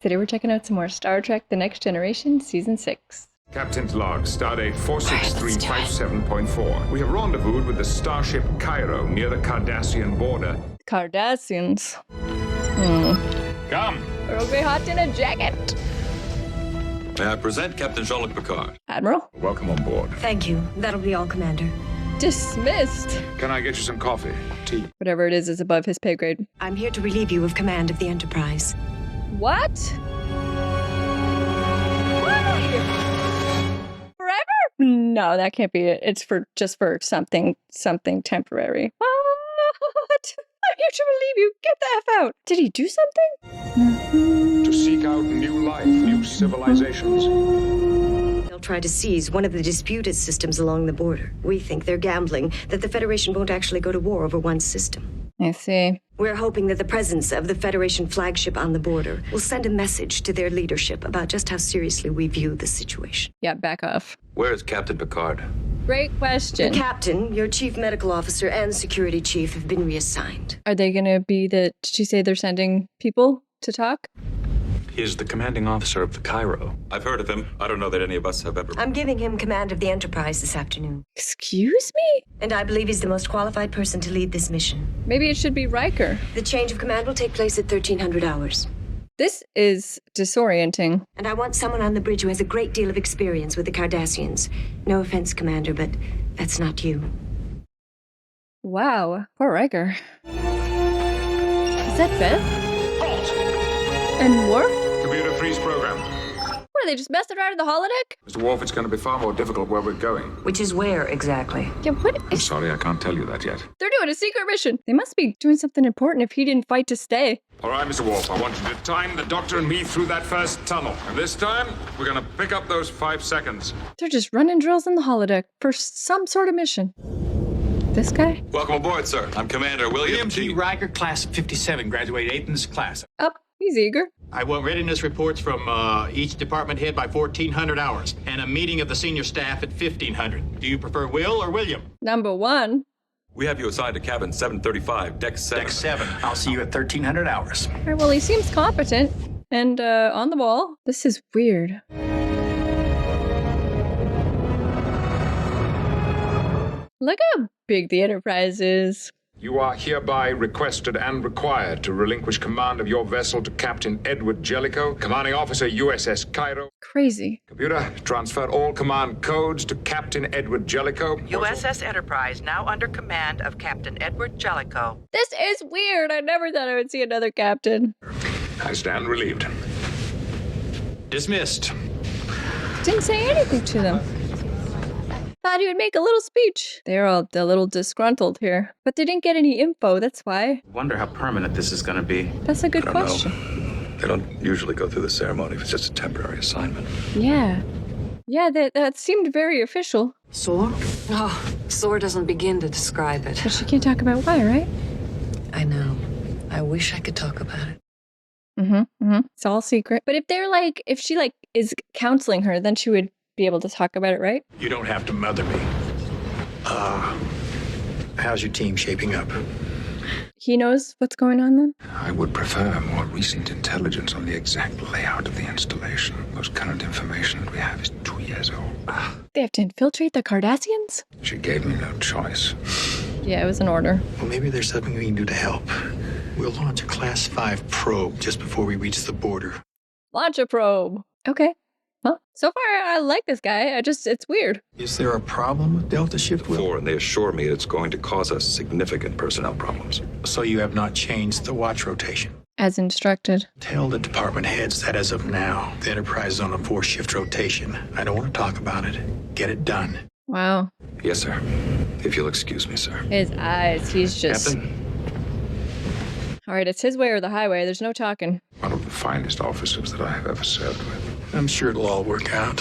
Today we're checking out some more Star Trek The Next Generation Season 6. Captain's log, stardate 46357.4. We have rendezvoused with the starship Cairo near the Cardassian border. Cardassians. Come! Earl Grey hot in a jacket. May I present Captain Jean-Luc Picard? Admiral? Welcome on board. Thank you. That'll be all, Commander. Dismissed. Can I get you some coffee? Tea? Whatever it is above his pay grade. I'm here to relieve you of command of the Enterprise. What? Why? Forever? No, that can't be it. It's just for something temporary. What? I'm here to relieve you. Get the F out. Did he do something? To seek out new life, new civilizations. They'll try to seize one of the disputed systems along the border. We think they're gambling that the Federation won't actually go to war over one system. I see. We're hoping that the presence of the Federation flagship on the border will send a message to their leadership about just how seriously we view the situation. Yeah, back off. Where is Captain Picard? Great question. The captain, your chief medical officer, and security chief have been reassigned. Are they gonna be did she say they're sending people to talk? He is the commanding officer of the Cairo. I've heard of him. I don't know that any of us have ever... I'm giving him command of the Enterprise this afternoon. Excuse me? And I believe he's the most qualified person to lead this mission. Maybe it should be Riker. The change of command will take place at 1300 hours. This is disorienting. And I want someone on the bridge who has a great deal of experience with the Cardassians. No offense, Commander, but that's not you. Wow. Poor Riker. Is that Beth? Halt! And Worf? Computer freeze program. What, are they just messing around in the holodeck? Mr. Worf, it's going to be far more difficult where we're going. Which is where exactly? Yeah, what I'm is... sorry, I can't tell you that yet. They're doing a secret mission. They must be doing something important if he didn't fight to stay. All right, Mr. Worf, I want you to time the Doctor and me through that first tunnel. And this time, we're going to pick up those 5 seconds. They're just running drills in the holodeck for some sort of mission. This guy? Welcome aboard, sir. I'm Commander William T. Riker, class of 57, graduated 8th in this class. Up. He's eager. I want readiness reports from each department head by 1400 hours, and a meeting of the senior staff at 1500. Do you prefer Will or William? Number one. We have you assigned to cabin 735, deck 7. Deck 7. I'll see you at 1300 hours. All right, well, he seems competent and on the ball. This is weird. Look how big the Enterprise is. You are hereby requested and required to relinquish command of your vessel to Captain Edward Jellicoe, commanding officer USS Cairo. Crazy. Computer, transfer all command codes to Captain Edward Jellicoe. USS Enterprise now under command of Captain Edward Jellicoe. This is weird. I never thought I would see another captain. I stand relieved. Dismissed. Didn't say anything to them. Thought he would make a little speech. They're all a little disgruntled here. But they didn't get any info, that's why. Wonder how permanent this is going to be. That's a good I don't know. question. They don't usually go through the ceremony if it's just a temporary assignment. Yeah. Yeah, that seemed very official. Sore? Oh, sore doesn't begin to describe it. But she can't talk about why, right? I know. I wish I could talk about it. It's all secret. But if she is counseling her, then she would be able to talk about it, right? You don't have to mother me. How's your team shaping up? He knows what's going on then? I would prefer more recent intelligence on the exact layout of the installation. Most current information that we have is 2 years old. They have to infiltrate the Cardassians? She gave me no choice. Yeah, it was an order. Well, maybe there's something we can do to help. We'll launch a Class 5 probe just before we reach the border. Launch a probe. Okay. Well, so far I like this guy. It's weird. Is there a problem with Delta Shift, Will? 4, and they assure me it's going to cause us significant personnel problems. So you have not changed the watch rotation? As instructed. Tell the department heads that as of now, the Enterprise is on a 4-shift rotation. I don't want to talk about it. Get it done. Wow. Yes, sir. If you'll excuse me, sir. His eyes, he's just... Captain? All right, it's his way or the highway. There's no talking. One of the finest officers that I have ever served with. I'm sure it'll all work out.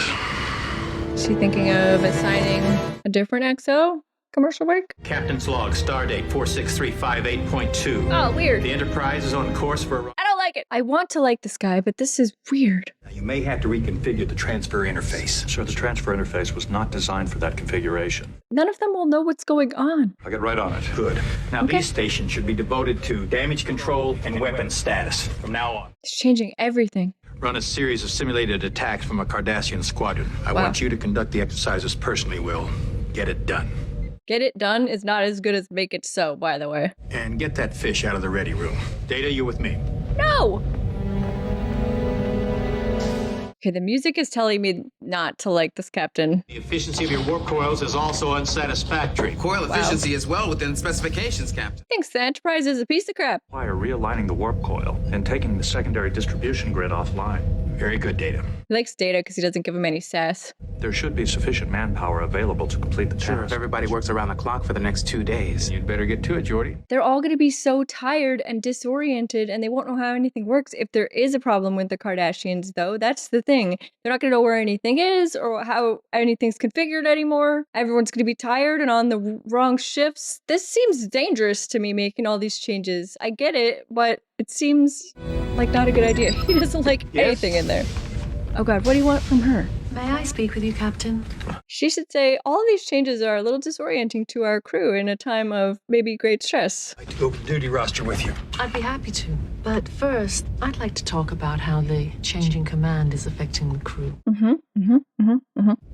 Is she thinking of assigning a different XO? Commercial break? Captain's log, stardate 46358.2. Oh, weird. The Enterprise is on course for... I don't like it. I want to like this guy, but this is weird. You may have to reconfigure the transfer interface. Sir, the transfer interface was not designed for that configuration. None of them will know what's going on. I'll get right on it. Good. Now, Okay. these stations should be devoted to damage control and weapons status from now on. It's changing everything. run a series of simulated attacks from a Cardassian squadron. I want you to conduct the exercises personally, Will. Get it done. Get it done is not as good as make it so, by the way. And get that fish out of the ready room. Data, you with me? No! Okay, the music is telling me not to like this captain. The efficiency of your warp coils is also unsatisfactory. Coil efficiency is well within specifications, Captain. Thinks the Enterprise is a piece of crap. Require realigning the warp coil and taking the secondary distribution grid offline. Very good, Data. He likes Data because he doesn't give him any sass. There should be sufficient manpower available to complete the task. Sure, if everybody works around the clock for the next 2 days. You'd better get to it, Geordi. They're all going to be so tired and disoriented, and they won't know how anything works. If there is a problem with the Kardashians, though, that's the thing. They're not going to know where anything is or how anything's configured anymore. Everyone's going to be tired and on the wrong shifts. This seems dangerous to me, making all these changes. I get it, but it seems like not a good idea. He doesn't like anything in there. Oh God, what do you want from her? May I speak with you, Captain? She should say, all of these changes are a little disorienting to our crew in a time of maybe great stress. I'd like to go over the duty roster with you. I'd be happy to. But first, I'd like to talk about how the changing command is affecting the crew.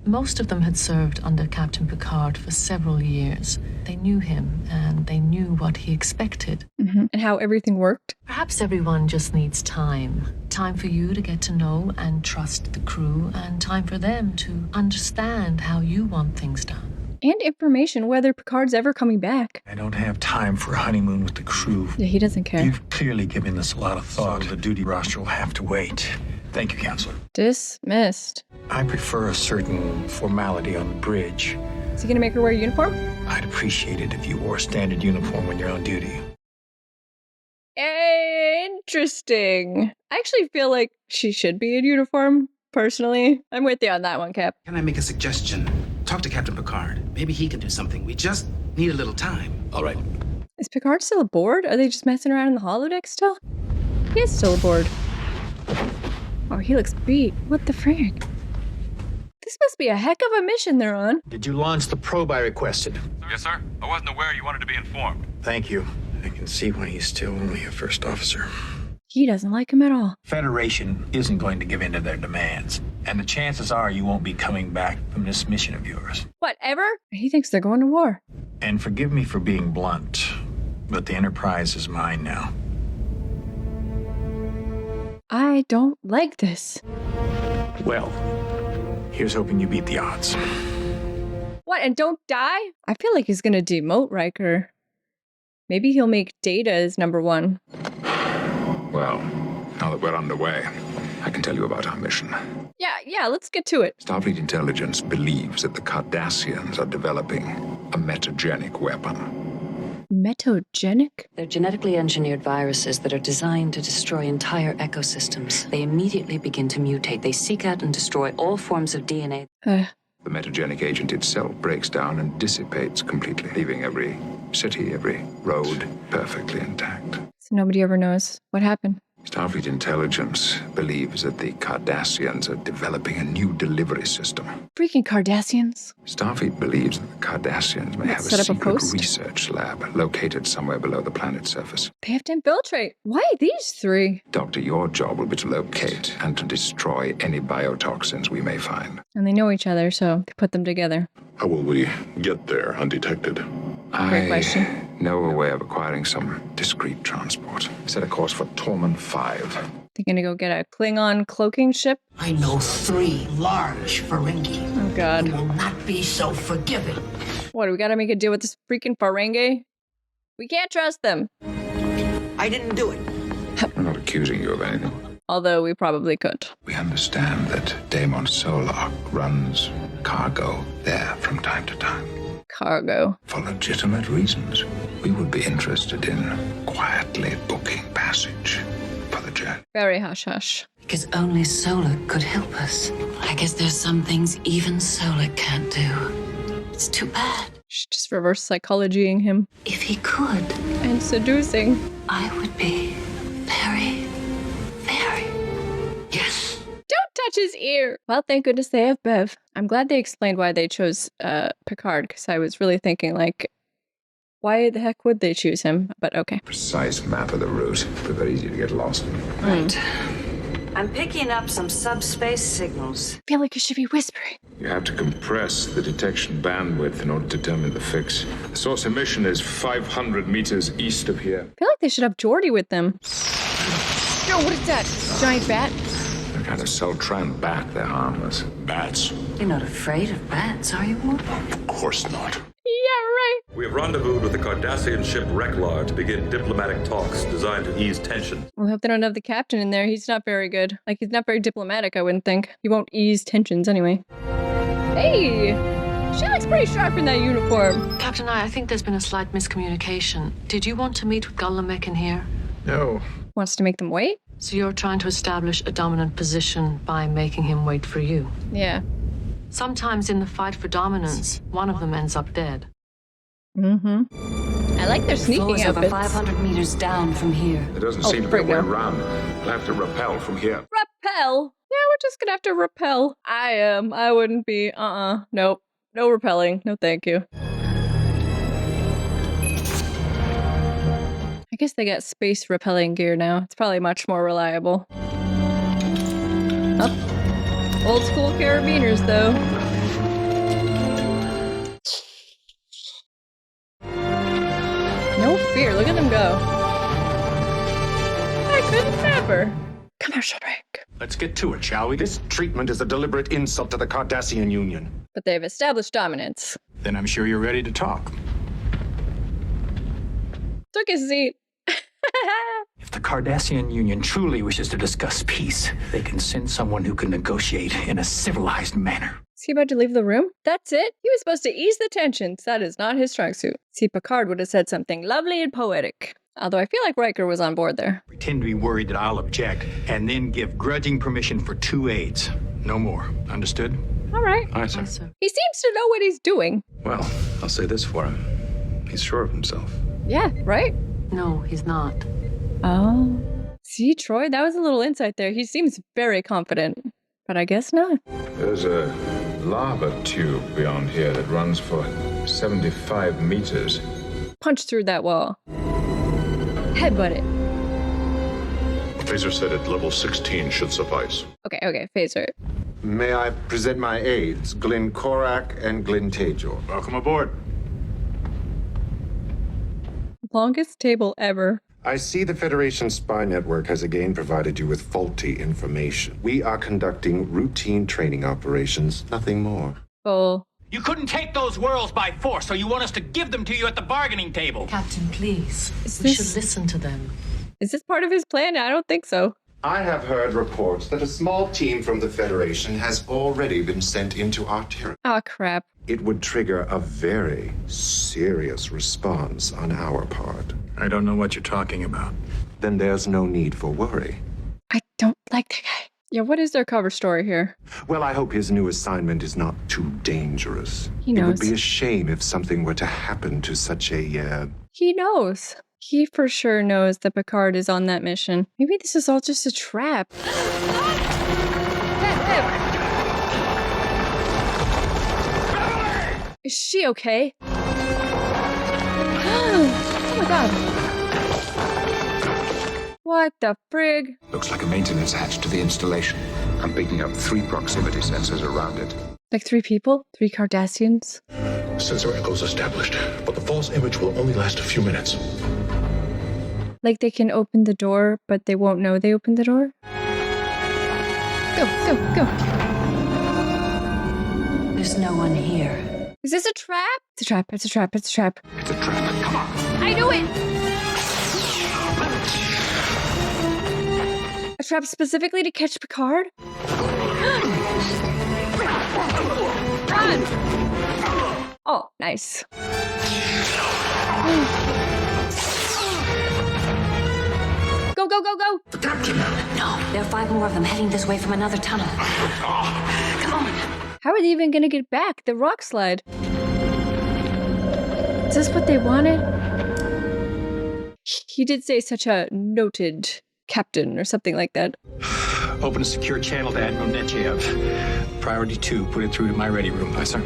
Most of them had served under Captain Picard for several years. They knew him, and they knew what he expected. And how everything worked. Perhaps everyone just needs time. Time for you to get to know and trust the crew, and time for them to understand how you want things done. And information whether Picard's ever coming back. I don't have time for a honeymoon with the crew. Yeah, he doesn't care. You've clearly given this a lot of thought. So the duty roster will have to wait. Thank you, Counselor. Dismissed. I prefer a certain formality on the bridge. Is he gonna make her wear a uniform? I'd appreciate it if you wore a standard uniform when you're on duty. Interesting. I actually feel like she should be in uniform, personally. I'm with you on that one, Cap. Can I make a suggestion? Talk to Captain Picard. Maybe he can do something. We just need a little time. All right. Is Picard still aboard? Are they just messing around in the holodeck still? He is still aboard. Oh, he looks beat. What the frig? This must be a heck of a mission they're on. Did you launch the probe I requested? Yes, sir. I wasn't aware you wanted to be informed. Thank you. I can see why he's still only a first officer. He doesn't like him at all. Federation isn't going to give in to their demands, and the chances are you won't be coming back from this mission of yours. Whatever. He thinks they're going to war. And forgive me for being blunt, but the Enterprise is mine now. I don't like this. Well, here's hoping you beat the odds. What, and don't die? I feel like he's gonna demote Riker. Maybe he'll make Data his number one. Well, now that we're underway, I can tell you about our mission. Yeah, let's get to it. Starfleet intelligence believes that the Cardassians are developing a metagenic weapon. Metagenic? They're genetically engineered viruses that are designed to destroy entire ecosystems. They immediately begin to mutate. They seek out and destroy all forms of DNA. The metagenic agent itself breaks down and dissipates completely, leaving every city, every road perfectly intact. So nobody ever knows what happened. Starfleet intelligence believes that the Cardassians are developing a new delivery system. Freaking Cardassians. Starfleet believes that the Cardassians may have a Set up a secret post? research lab located somewhere below the planet's surface. They have to infiltrate. Why these three? Doctor, your job will be to locate and to destroy any biotoxins we may find. And they know each other, so they put them together. How will we get there undetected? Great question. Know a way of acquiring some discreet transport. Set a course for Tormund 5. They're gonna go get a Klingon cloaking ship? I know 3 large Ferengi. Oh God. Who will not be so forgiving. What, do we gotta make a deal with this freaking Ferengi? We can't trust them. I didn't do it. I'm not accusing you of anything. Although we probably could. We understand that Daemon Solar runs cargo there from time to time. Cargo. For legitimate reasons. We would be interested in quietly booking passage for the journey. Very hush-hush. Because only Solar could help us. I guess there's some things even Solar can't do. It's too bad. She's just reverse psychologying him. If he could. And seducing. I would be very, very... Yes. Don't touch his ear. Well, thank goodness they have Bev. I'm glad they explained why they chose Picard, because I was really thinking, like, why the heck would they choose him? But okay. Precise map of the route. But very easy to get lost. Right. I'm picking up some subspace signals. I feel like you should be whispering. You have to compress the detection bandwidth in order to determine the fix. The source emission is 500 meters east of here. I feel like they should have Geordi with them. Yo, what is that? Giant bat? They're kind of Celtran bat. They're harmless. Bats? You're not afraid of bats, are you, Ward? Of course not. Yeah, right. We have rendezvoused with the Cardassian ship Reklar to begin diplomatic talks designed to ease tensions. I hope they don't have the captain in there. He's not very good. Like, he's not very diplomatic, I wouldn't think. He won't ease tensions anyway. Hey! She looks pretty sharp in that uniform. Captain, I think there's been a slight miscommunication. Did you want to meet with Gulamek in here? No. Wants to make them wait? So you're trying to establish a dominant position by making him wait for you. Yeah. Sometimes in the fight for dominance, one of them ends up dead. Mm-hmm. I like their sneaking Floor's over outfits. 500 meters down from here. There doesn't Oh, seem to be a way frig no. around. We'll have to rappel from here. Repel. Yeah, we're just gonna have to repel. I wouldn't be. Nope. No repelling. No, thank you. I guess they got space repelling gear now. It's probably much more reliable. Oh. Old school carabiners, though. No fear. Look at them go. I could never. Commercial break. Let's get to it, shall we? This treatment is a deliberate insult to the Cardassian Union. But they've established dominance. Then I'm sure you're ready to talk. Took his seat. If the Cardassian Union truly wishes to discuss peace, they can send someone who can negotiate in a civilized manner. Is he about to leave the room? That's it? He was supposed to ease the tensions. That is not his strong suit. See, Picard would have said something lovely and poetic. Although I feel like Riker was on board there. Pretend to be worried that I'll object, and then give grudging permission for 2 aides. No more. Understood? All right. Aye, sir. He seems to know what he's doing. Well, I'll say this for him. He's sure of himself. Yeah, right? No, he's not. Oh. See, Troy, that was a little insight there. He seems very confident. But I guess not. There's a lava tube beyond here that runs for 75 meters. Punch through that wall. Headbutt it. Phaser said at level 16 should suffice. Okay, phaser. May I present my aides, Glenn Korak and Glenn Tajor. Welcome aboard. Longest table ever. I see the Federation spy network has again provided you with faulty information. We are conducting routine training operations, nothing more. Oh. You couldn't take those worlds by force, so you want us to give them to you at the bargaining table. Captain, please. Is We this- should listen to them. Is this part of his plan? I don't think so. I have heard reports that a small team from the Federation has already been sent into our territory. Oh, crap. It would trigger a very serious response on our part. I don't know what you're talking about. Then there's no need for worry. I don't like that guy. Yeah, what is their cover story here? Well, I hope his new assignment is not too dangerous. He It would knows. be a shame if something were to happen to such a, He knows. He for sure knows that Picard is on that mission. Maybe this is all just a trap. Is she okay? Oh my god. What the frig? Looks like a maintenance hatch to the installation. I'm picking up 3 proximity sensors around it. Like 3 people? 3 Cardassians? Sensor echoes established, but the false image will only last a few minutes. Like they can open the door, but they won't know they opened the door? Go, go, go. There's no one here. Is this a trap? It's a trap, it's a trap, it's a trap. It's a trap. Come on. I knew it! A trap specifically to catch Picard? Run! Oh, nice. Go, go, go, go! The captain! No, there are 5 more of them heading this way from another tunnel. Come on. How are they even gonna get back? The rock slide. Is this what they wanted? He did say such a noted captain or something like that. Open a secure channel to Admiral Nechayev. Priority 2, put it through to my ready room. Aye, sir.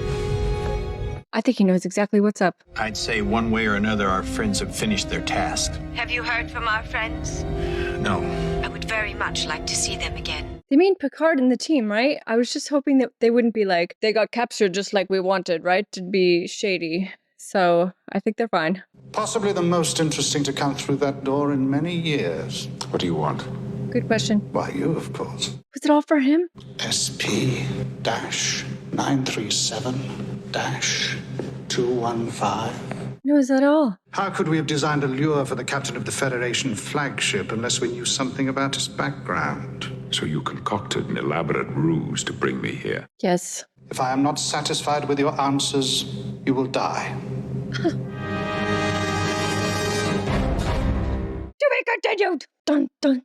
I think he knows exactly what's up. I'd say one way or another our friends have finished their task. Have you heard from our friends? No. I would very very much like to see them again. They mean Picard and the team, right? I was just hoping that they wouldn't be like, they got captured just like we wanted, right? To be shady. So I think they're fine. Possibly the most interesting to come through that door in many years. What do you want? Good question. Why, you, of course. Was it all for him? SP-937-215. No, is that all? How could we have designed a lure for the captain of the Federation flagship unless we knew something about his background? So you concocted an elaborate ruse to bring me here? Yes. If I am not satisfied with your answers, you will die. To be continued! Dun dun.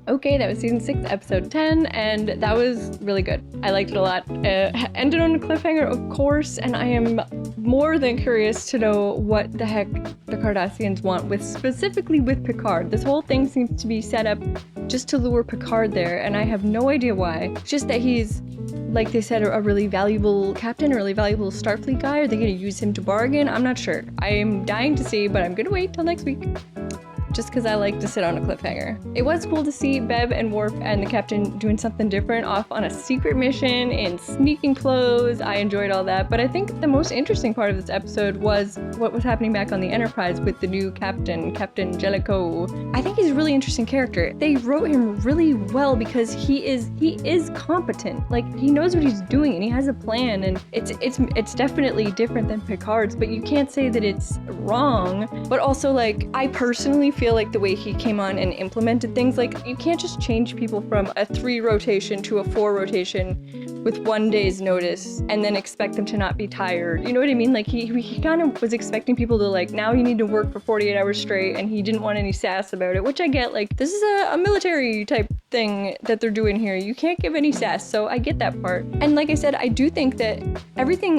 Okay, that was season 6, episode 10, and that was really good. I liked it a lot. Ended on a cliffhanger, of course, and I am more than curious to know what the heck the Cardassians want specifically with Picard. This whole thing seems to be set up just to lure Picard there, and I have no idea why. It's just that he's, like they said, a really valuable captain, a really valuable Starfleet guy. Are they going to use him to bargain? I'm not sure. I am dying to see, but I'm going to wait till next week. Just because I like to sit on a cliffhanger. It was cool to see Bev and Worf and the captain doing something different off on a secret mission in sneaking clothes. I enjoyed all that, but I think the most interesting part of this episode was what was happening back on the Enterprise with the new captain, Captain Jellicoe. I think he's a really interesting character. They wrote him really well because he is competent. Like, he knows what he's doing and he has a plan, and it's definitely different than Picard's, but you can't say that it's wrong. But also, like, I personally feel like the way he came on and implemented things, like, you can't just change people from a 3 rotation to a 4 rotation with 1 day's notice and then expect them to not be tired. You know what I mean? Like, he kind of was expecting people to, like, now you need to work for 48 hours straight, and he didn't want any sass about it, which I get. Like, this is a military type thing that they're doing here. You can't give any sass, so I get that part. And like I said, I do think that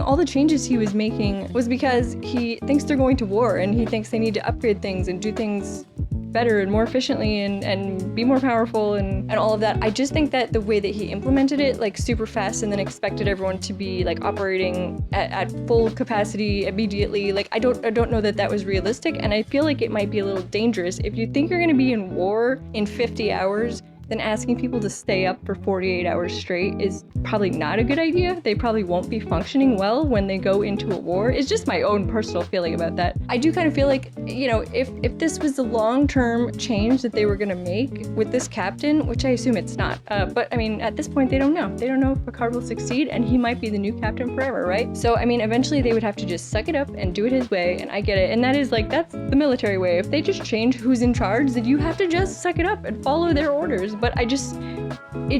all the changes he was making was because he thinks they're going to war, and he thinks they need to upgrade things and do things better and more efficiently and be more powerful and all of that. I just think that the way that he implemented it, like, super fast, and then expected everyone to be, like, operating at full capacity immediately, like, I don't know that was realistic, and I feel like it might be a little dangerous. If you think you're going to be in war in 50 hours, then asking people to stay up for 48 hours straight is probably not a good idea. They probably won't be functioning well when they go into a war. It's just my own personal feeling about that. I do kind of feel like, you know, if this was the long-term change that they were going to make with this captain, which I assume it's not, but I mean, at this point, they don't know. They don't know if Picard will succeed, and he might be the new captain forever, right? So, I mean, eventually they would have to just suck it up and do it his way, and I get it. And that is, like, that's the military way. If they just change who's in charge, then you have to just suck it up and follow their orders. But it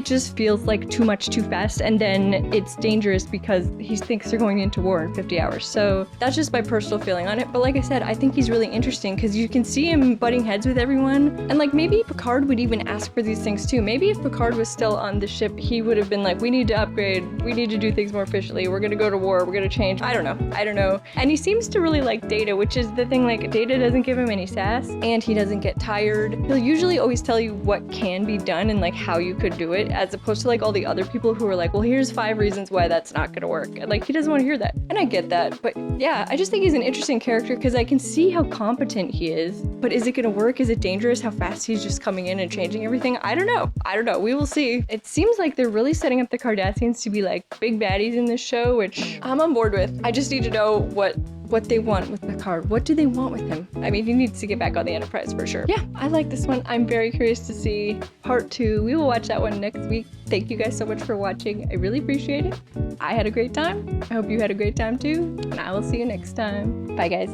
just feels like too much too fast, and then it's dangerous because he thinks they're going into war in 50 hours. So that's just my personal feeling on it. But like I said, I think he's really interesting because you can see him butting heads with everyone, and like maybe Picard would even ask for these things too. Maybe if Picard was still on the ship, he would have been like, we need to upgrade, we need to do things more efficiently, we're gonna go to war, we're gonna change. I don't know. And he seems to really like Data, which is the thing, like, Data doesn't give him any sass, and he doesn't get tired. He'll usually always tell you what can be done and like how you could do it, as opposed to like all the other people who are like, well, here's 5 reasons why that's not gonna work. And like, he doesn't want to hear that. And I get that. But yeah, I just think he's an interesting character because I can see how competent he is. But is it gonna work? Is it dangerous how fast he's just coming in and changing everything? I don't know. We will see. It seems like they're really setting up the Cardassians to be like big baddies in this show, which I'm on board with. I just need to know what they want with Picard. What do they want with him? I mean, he needs to get back on the Enterprise for sure. Yeah, I like this one. I'm very curious to see part 2. We will watch that one next week. Thank you guys so much for watching. I really appreciate it. I had a great time. I hope you had a great time too. And I will see you next time. Bye, guys.